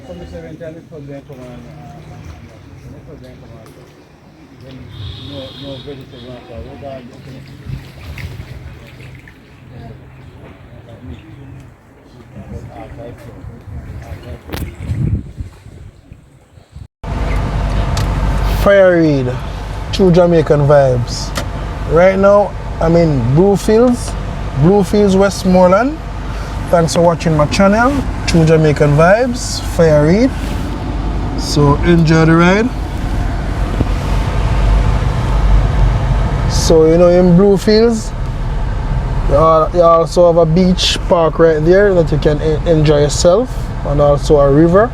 Come se vende anni problemi come no vegetable at all. Fireweed, true Jamaican vibes. Right now, I'm in Bluefields, Westmoreland. Thanks for watching my channel, True Jamaican Vibes, Fireweed. So enjoy the ride. So you know, in Bluefields, you also have a beach park right there that you can enjoy yourself, and also a river.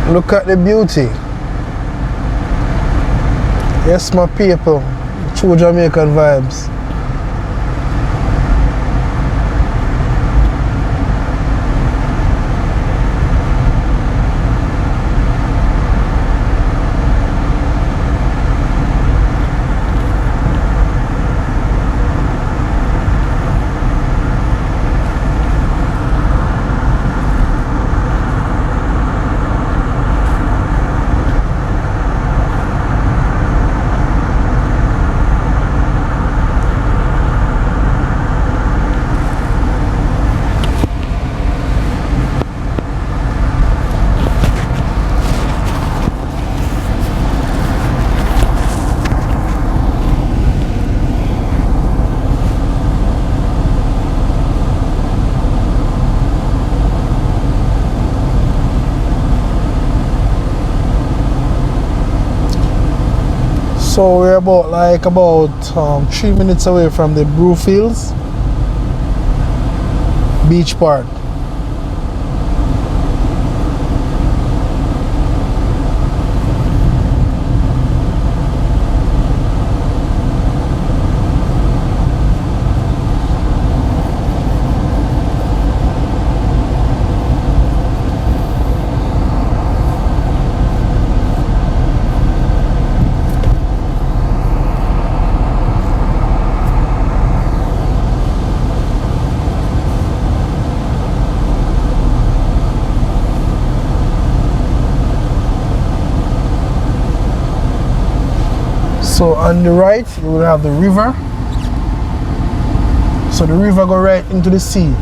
Look at the beauty. Yes, my people. True Jamaican vibes. So we're about 3 minutes away from the Bluefields Beach Park. So on the right, you will have the river. So the river go right into the sea.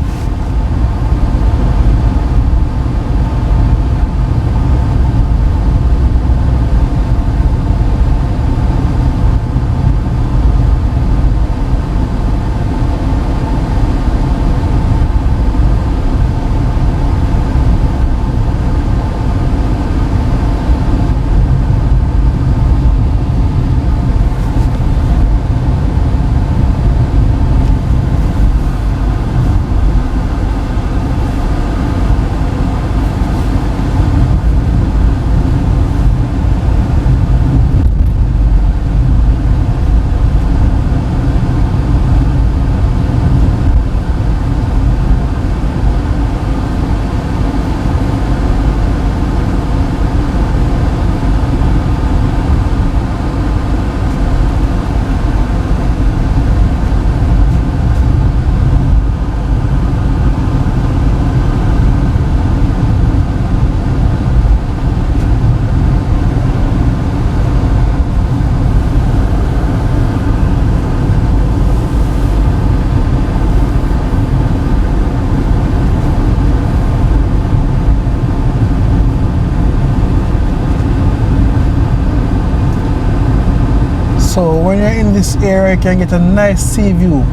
So when you're in this area, you can get a nice sea view.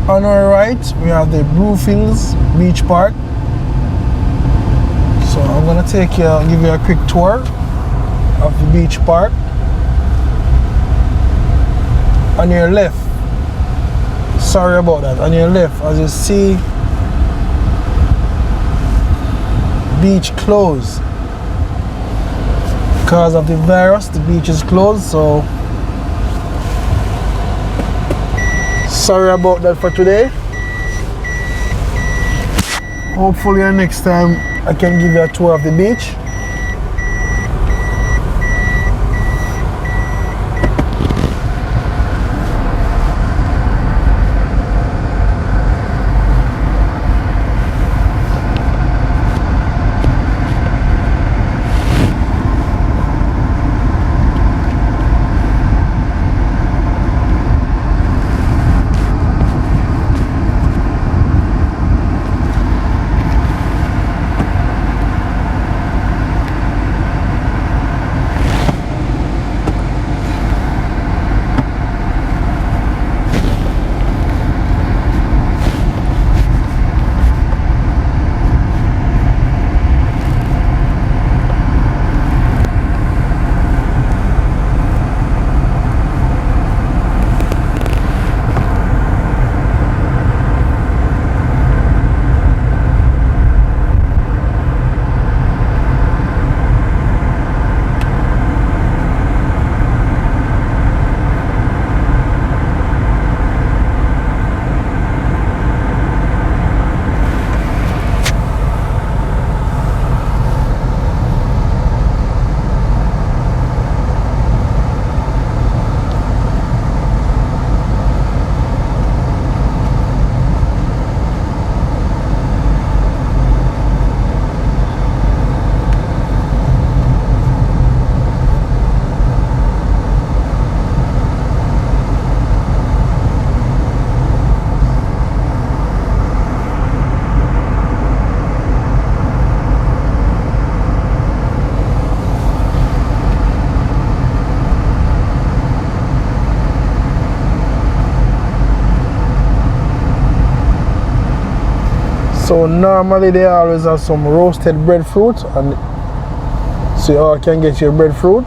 On our right, we have the Bluefields Beach Park. So I'm gonna give you a quick tour of the beach park. On your left, sorry about that, on your left, as you see, beach closed. Because of the virus, the beach is closed, so sorry about that for today. Hopefully next time I can give you a tour of the beach. So normally they always have some roasted breadfruit, and so you all can get your breadfruit.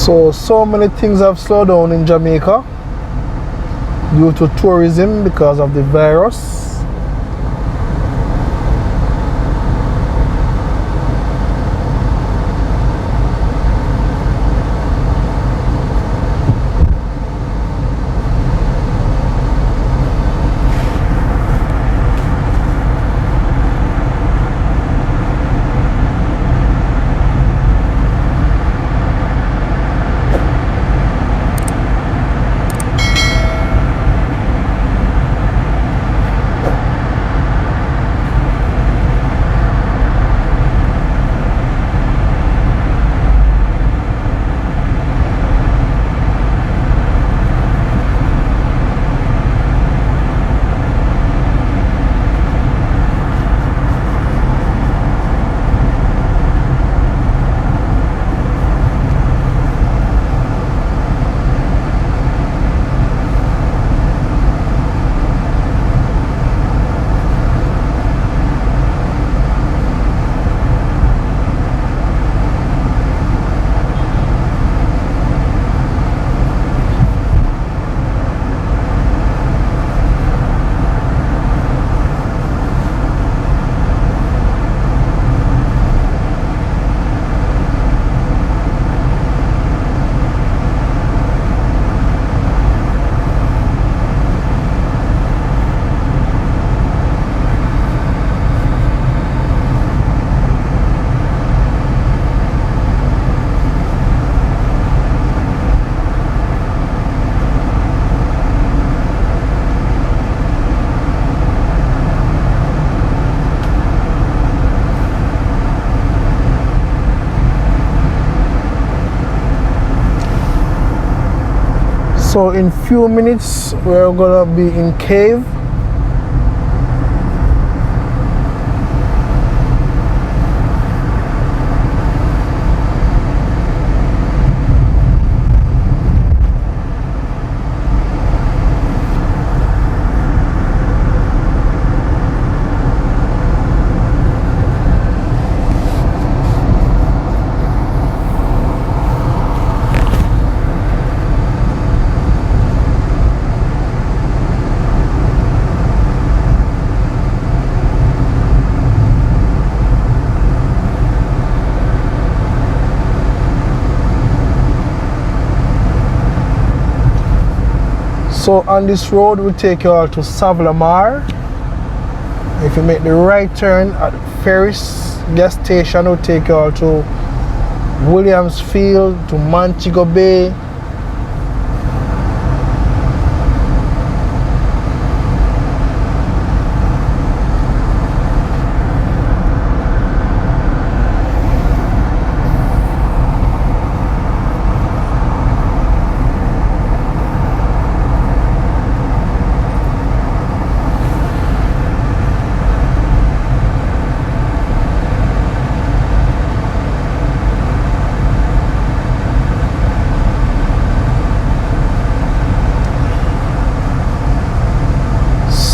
So many things have slowed down in Jamaica due to tourism because of the virus. So in few minutes we're gonna be in Cave. So on this road we take you all to Savlamar. If you make the right turn at Ferris gas station, we'll take you all to Williamsfield, to Montego Bay.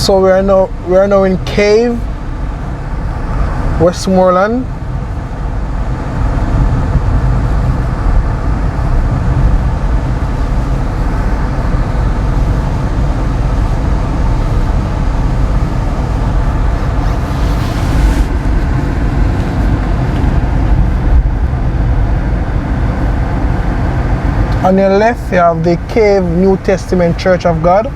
So we are now in Cave, Westmoreland. On your left you have the Cave New Testament Church of God.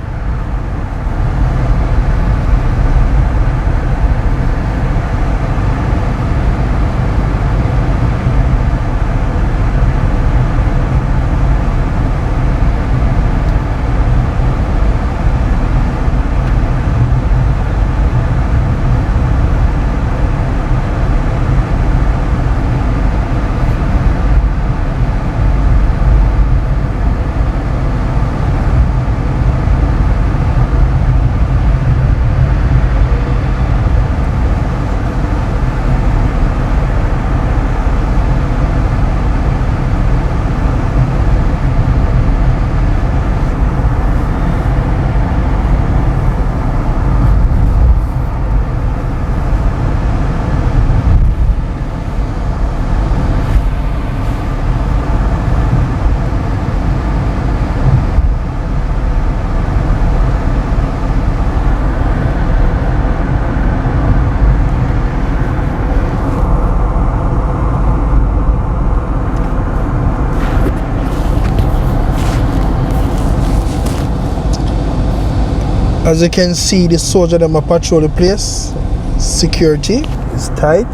As you can see, the soldier them a patrol the place. Security is tight.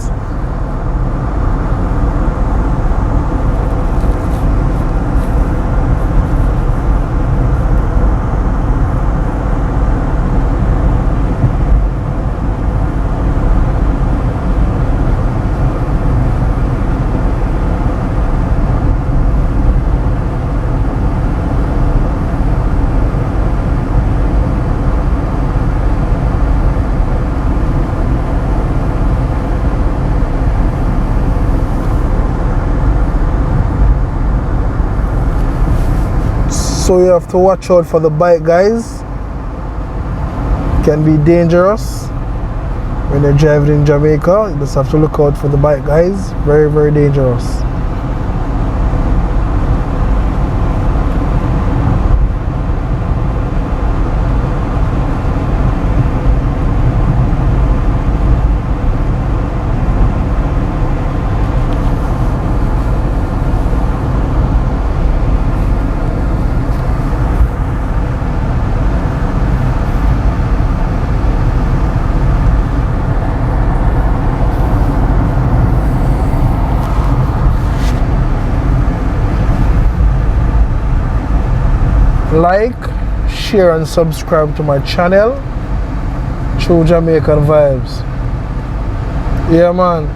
So you have to watch out for the bike guys. Can be dangerous when you're driving in Jamaica. You just have to look out for the bike guys. Very, very dangerous. Like, share and subscribe to my channel, True Jamaican Vibes. Yeah man.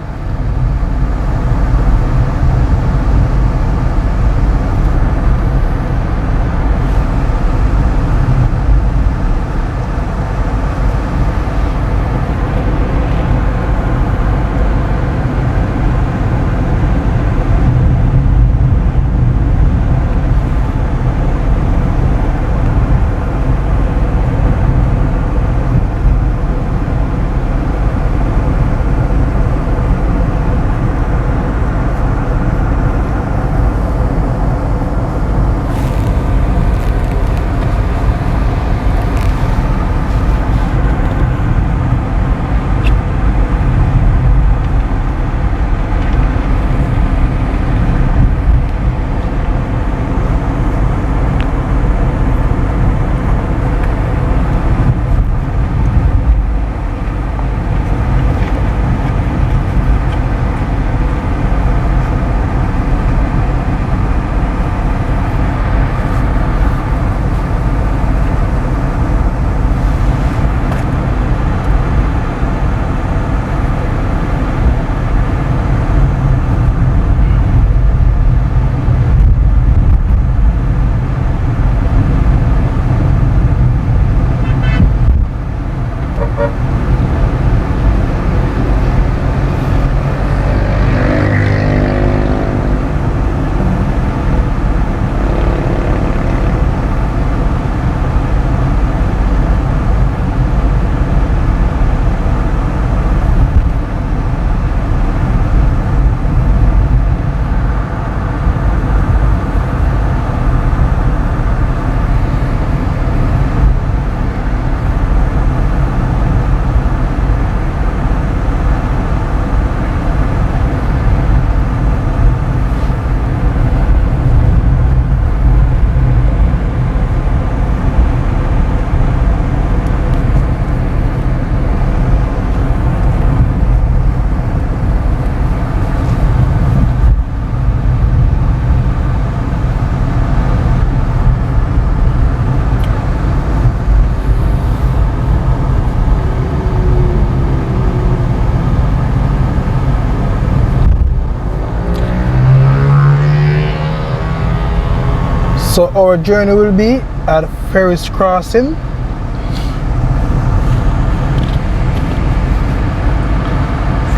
So our journey will be at Ferris Crossing.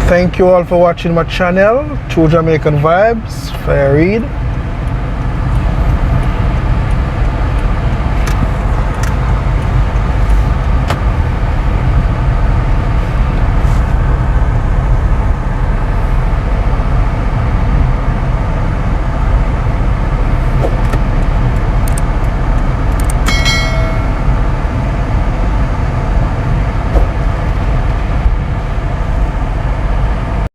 Thank you all for watching my channel, True Jamaican Vibes, Fair Read.